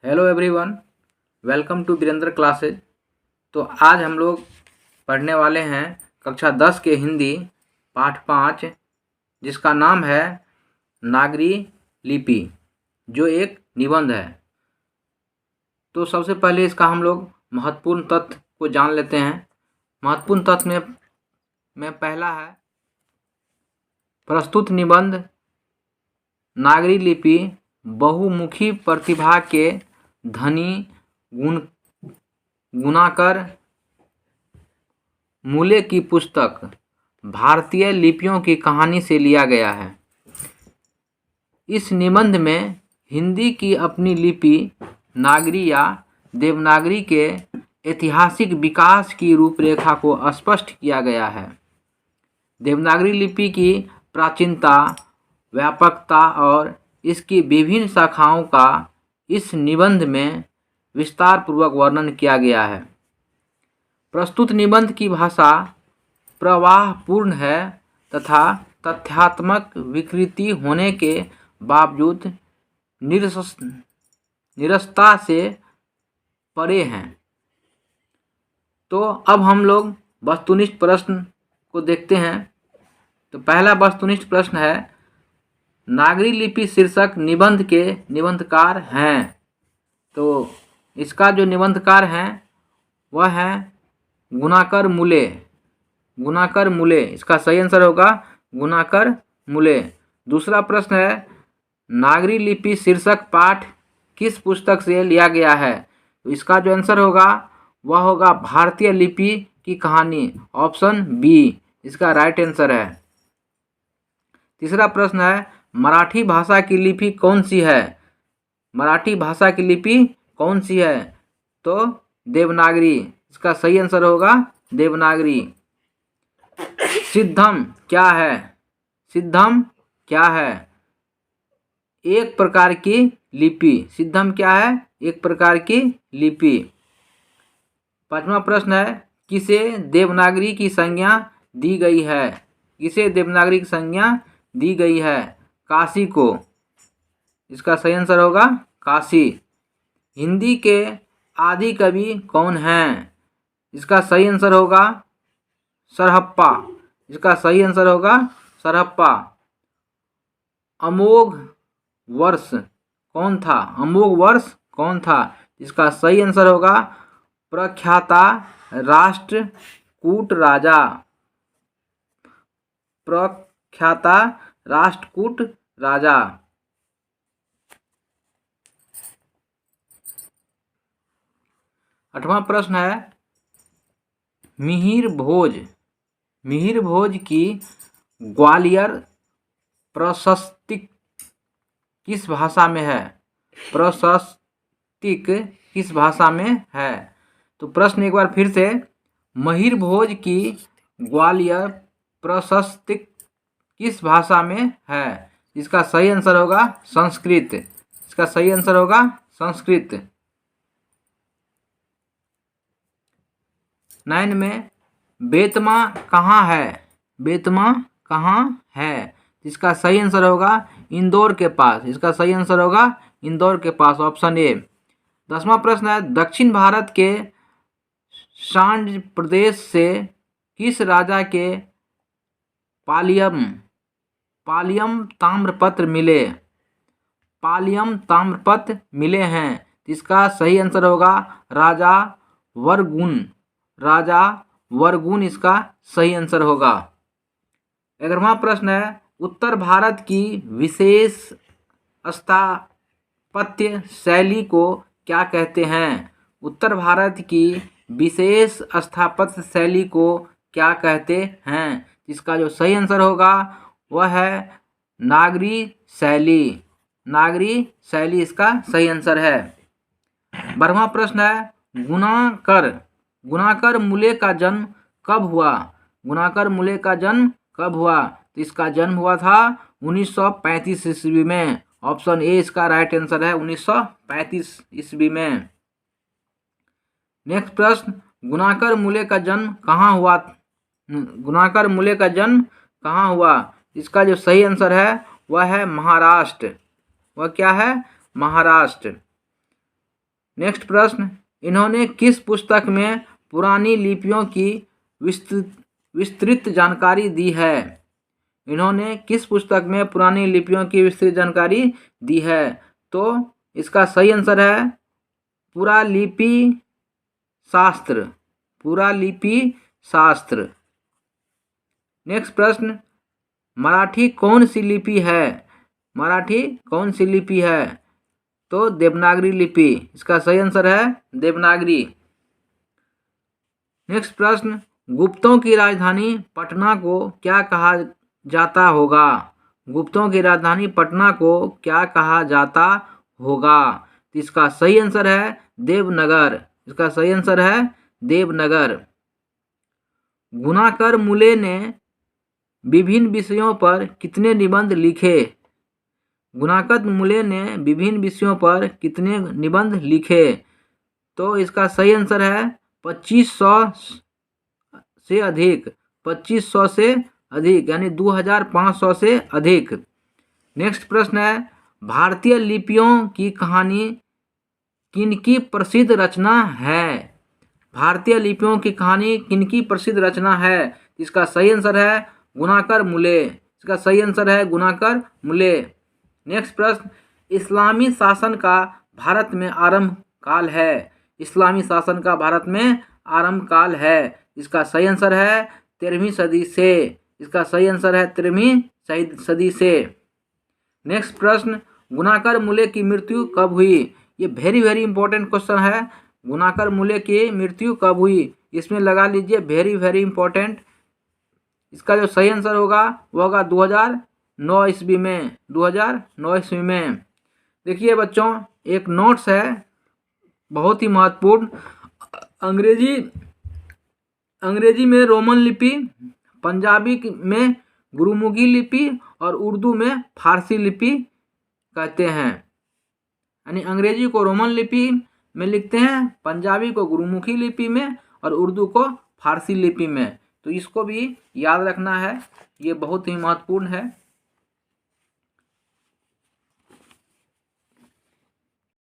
Hello everyone, welcome to Virendra classes. तो आज हम लोग पढ़ने वाले हैं कक्षा 10 के हिंदी पाठ 5, जिसका नाम है नागरी लिपि, जो एक निबंध है। तो सबसे पहले इसका हम लोग महत्वपूर्ण तथ्य को जान लेते हैं। महत्वपूर्ण तथ्य में पहला है, प्रस्तुत निबंध नागरी लिपि बहुमुखी प्रतिभा के धनी गुणाकर मूले की पुस्तक भारतीय लिपियों की कहानी से लिया गया है। इस निबंध में हिंदी की अपनी लिपि नागरी या देवनागरी के ऐतिहासिक विकास की रूपरेखा को स्पष्ट किया गया है। देवनागरी लिपि की प्राचीनता, व्यापकता और इसकी विभिन्न शाखाओं का इस निबंध में विस्तार पूर्वक वर्णन किया गया है। प्रस्तुत निबंध की भाषा प्रवाहपूर्ण है तथा तथ्यात्मक विकृति होने के बावजूद निरसता से परे हैं। तो अब हम लोग वस्तुनिष्ठ प्रश्न को देखते हैं। तो पहला वस्तुनिष्ठ प्रश्न है, नागरी लिपि शीर्षक निबंध के निबंधकार हैं। तो इसका जो निबंधकार हैं वह है गुणाकर मूले। गुणाकर मूले, इसका सही आंसर होगा गुणाकर मूले। दूसरा प्रश्न है, नागरी लिपि शीर्षक पाठ किस पुस्तक से लिया गया है? तो इसका जो आंसर होगा वह होगा भारतीय लिपि की कहानी, ऑप्शन बी इसका राइट आंसर है। तीसरा प्रश्न है, मराठी भाषा की लिपि कौन सी है? मराठी भाषा की लिपि कौन सी है? तो देवनागरी, इसका सही आंसर होगा देवनागरी। सिद्धम क्या है? सिद्धम क्या है? एक प्रकार की लिपि। सिद्धम क्या है? एक प्रकार की लिपि। पांचवा प्रश्न है, किसे देवनागरी की संज्ञा दी गई है? किसे देवनागरी की संज्ञा दी गई है? काशी को, इसका सही आंसर होगा काशी। हिंदी के आदि कवि कौन हैं? इसका सही आंसर होगा सरहप्पा। इसका सही आंसर होगा सरहप्पा। अमोघ वर्ष कौन था? अमोघ वर्ष कौन था? इसका सही आंसर होगा प्रख्याता राष्ट्रकूट राजा। प्रख्याता राष्ट्रकूट राजा। आठवां प्रश्न है, मिहिर भोज की ग्वालियर प्रशस्तिक किस भाषा में है? प्रशस्तिक किस भाषा में है? तो प्रश्न एक बार फिर से, मिहिर भोज की ग्वालियर प्रशस्तिक किस भाषा में है? इसका सही आंसर होगा संस्कृत। इसका सही आंसर होगा संस्कृत। 9 में, बेतमा कहाँ है? बेतमा कहाँ है? इसका सही आंसर होगा इंदौर के पास। इसका सही आंसर होगा इंदौर के पास, ऑप्शन ए। 10वां प्रश्न है, दक्षिण भारत के सांड प्रदेश से किस राजा के पालियम ताम्रपत्र मिले? पालियम ताम्रपत्र मिले हैं। इसका सही आंसर होगा राजा वरगुन। राजा वरगुन इसका सही आंसर होगा। 11वां प्रश्न है, उत्तर भारत की विशेष स्थापत्य शैली को क्या कहते हैं? उत्तर भारत की विशेष स्थापत्य शैली को क्या कहते हैं? इसका जो सही आंसर होगा वह है नागरी शैली। नागरी शैली इसका सही आंसर है। 12वां प्रश्न है, गुणाकर मूले का जन्म कब हुआ? गुणाकर मूले का जन्म कब हुआ? तो इसका जन्म हुआ था 1935 ईस्वी में, ऑप्शन ए इसका राइट आंसर है 1935 ईस्वी में। नेक्स्ट प्रश्न, गुणाकर मूले का जन्म कहाँ हुआ? गुणाकर मूले का जन्म कहाँ हुआ? इसका जो सही आंसर है वह है महाराष्ट्र। वह क्या है? महाराष्ट्र। नेक्स्ट प्रश्न, इन्होंने किस पुस्तक में पुरानी लिपियों की विस्तृत जानकारी दी है? इन्होंने किस पुस्तक में पुरानी लिपियों की विस्तृत जानकारी दी है? तो इसका सही आंसर है पुरालिपि शास्त्र। पुरालिपि शास्त्र। नेक्स्ट प्रश्न, मराठी कौन सी लिपि है? मराठी कौन सी लिपि है? तो देवनागरी लिपि। इसका सही आंसर है देवनागरी। नेक्स्ट प्रश्न, गुप्तों की राजधानी पटना को क्या कहा जाता होगा? गुप्तों की राजधानी पटना को क्या कहा जाता होगा? तो इसका सही आंसर है देवनगर। इसका सही आंसर है देवनगर। गुणाकर मुले ने विभिन्न विषयों पर कितने निबंध लिखे? गुणाकर मुले ने विभिन्न विषयों पर कितने निबंध लिखे? तो इसका सही आंसर है 2500 से अधिक। 2500 से अधिक यानी 2500 से अधिक। नेक्स्ट प्रश्न है, भारतीय लिपियों की कहानी किनकी प्रसिद्ध रचना है? भारतीय लिपियों की कहानी किनकी प्रसिद्ध रचना है? इसका सही आंसर है गुणाकर मुले। इसका सही आंसर है गुणाकर मुले। नेक्स्ट प्रश्न, इस्लामी शासन का भारत में आरंभ काल है? इस्लामी शासन का भारत में आरंभ काल है। इसका सही आंसर है 13वीं सदी से। इसका सही आंसर है 13वीं सदी से। नेक्स्ट प्रश्न, गुणाकर मुले की मृत्यु कब हुई? ये वेरी वेरी इंपॉर्टेंट क्वेश्चन है। गुणाकर मुले की मृत्यु कब हुई? इसमें लगा लीजिए वेरी वेरी इंपॉर्टेंट। इसका जो सही आंसर होगा वो होगा 2009 ईस्वी में। 2009 ईस्वी में। देखिए बच्चों, एक नोट्स है बहुत ही महत्वपूर्ण। अंग्रेजी में रोमन लिपि, पंजाबी में गुरुमुखी लिपि और उर्दू में फारसी लिपि कहते हैं। यानी अंग्रेजी को रोमन लिपि में लिखते हैं, पंजाबी को गुरुमुखी लिपि में और उर्दू को फारसी लिपि में। तो इसको भी याद रखना है, ये बहुत ही महत्वपूर्ण है।